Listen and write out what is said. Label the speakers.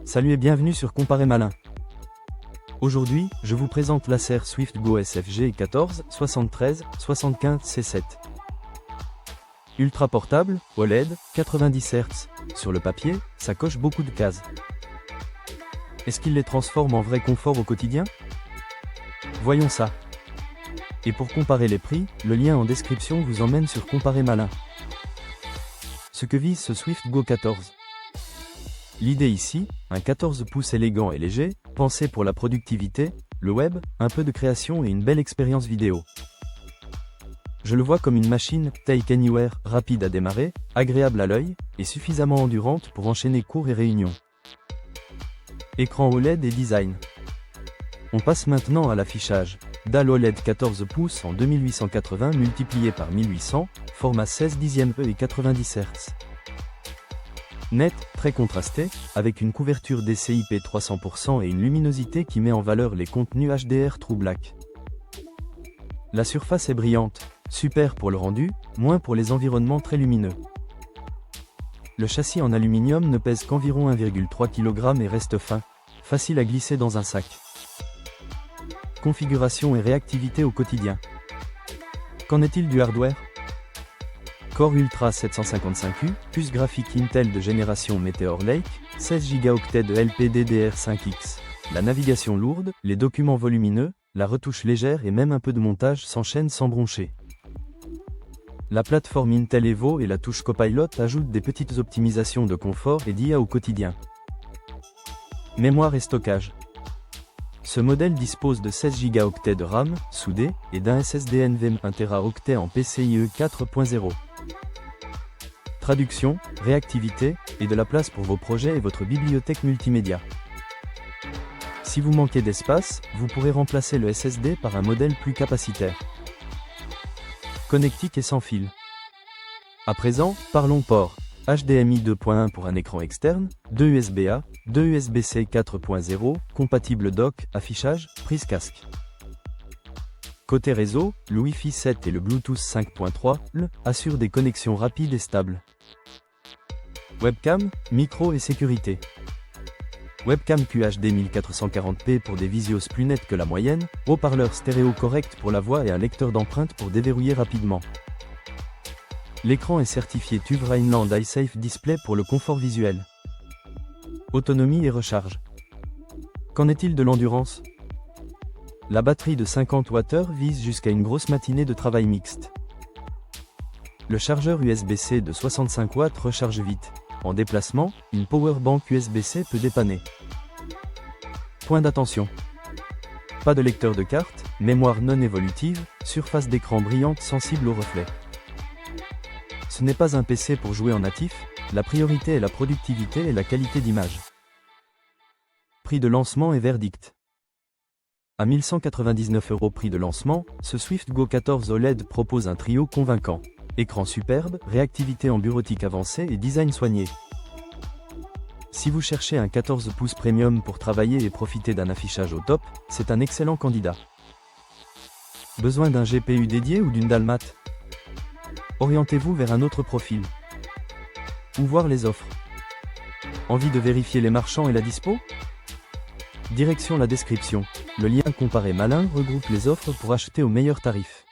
Speaker 1: Salut et bienvenue sur Comparer Malin. Aujourd'hui, je vous présente l'Acer SwiftGo SFG 14 73 75 C7. Ultra portable, OLED, 90 Hz. Sur le papier, ça coche beaucoup de cases. Est-ce qu'il les transforme en vrai confort au quotidien? Voyons ça. Et pour comparer les prix, le lien en description vous emmène sur Comparer Malin. Ce que vise ce SwiftGo 14. L'idée ici, un 14 pouces élégant et léger, pensé pour la productivité, le web, un peu de création et une belle expérience vidéo. Je le vois comme une machine Take Anywhere, rapide à démarrer, agréable à l'œil, et suffisamment endurante pour enchaîner cours et réunions. Écran OLED et design. On passe maintenant à l'affichage. Dalle OLED 14 pouces en 2880 multiplié par 1800, format 16 dixième E et 90 Hz. Net, très contrasté, avec une couverture DCI-P 300% et une luminosité qui met en valeur les contenus HDR True Black. La surface est brillante, super pour le rendu, moins pour les environnements très lumineux. Le châssis en aluminium ne pèse qu'environ 1,3 kg et reste fin, facile à glisser dans un sac. Configuration et réactivité au quotidien. Qu'en est-il du hardware? Core Ultra 755U, puce graphique Intel de génération Meteor Lake, 16 Go de LPDDR5X. La navigation lourde, les documents volumineux, la retouche légère et même un peu de montage s'enchaînent sans broncher. La plateforme Intel Evo et la touche Copilot ajoutent des petites optimisations de confort et d'IA au quotidien. Mémoire et stockage. Ce modèle dispose de 16 Go de RAM, soudé, et d'un SSD NVMe 1 Teraoctet en PCIe 4.0. Traduction, réactivité, et de la place pour vos projets et votre bibliothèque multimédia. Si vous manquez d'espace, vous pourrez remplacer le SSD par un modèle plus capacitaire. Connectique et sans fil. À présent, parlons port. HDMI 2.1 pour un écran externe, 2 USB-A, 2 USB-C 4.0, compatible dock, affichage, prise casque. Côté réseau, le Wi-Fi 7 et le Bluetooth 5.3 assurent des connexions rapides et stables. Webcam, micro et sécurité. Webcam QHD 1440p pour des visios plus nettes que la moyenne, haut-parleur stéréo correct pour la voix et un lecteur d'empreintes pour déverrouiller rapidement. L'écran est certifié TÜV Rheinland iSafe Display pour le confort visuel. Autonomie et recharge. Qu'en est-il de l'endurance? La batterie de 50 Wh vise jusqu'à une grosse matinée de travail mixte. Le chargeur USB-C de 65 watts recharge vite. En déplacement, une powerbank USB-C peut dépanner. Point d'attention. Pas de lecteur de carte, mémoire non évolutive, surface d'écran brillante sensible aux reflets. Ce n'est pas un PC pour jouer en natif, la priorité est la productivité et la qualité d'image. Prix de lancement et verdict. À 1199 € prix de lancement, ce SwiftGo 14 OLED propose un trio convaincant. Écran superbe, réactivité en bureautique avancée et design soigné. Si vous cherchez un 14 pouces premium pour travailler et profiter d'un affichage au top, c'est un excellent candidat. Besoin d'un GPU dédié ou d'une dalle mat? Orientez-vous vers un autre profil. Ou voir les offres. Envie de vérifier les marchands et la dispo? Direction la description. Le lien Comparer Malin regroupe les offres pour acheter au meilleur tarif.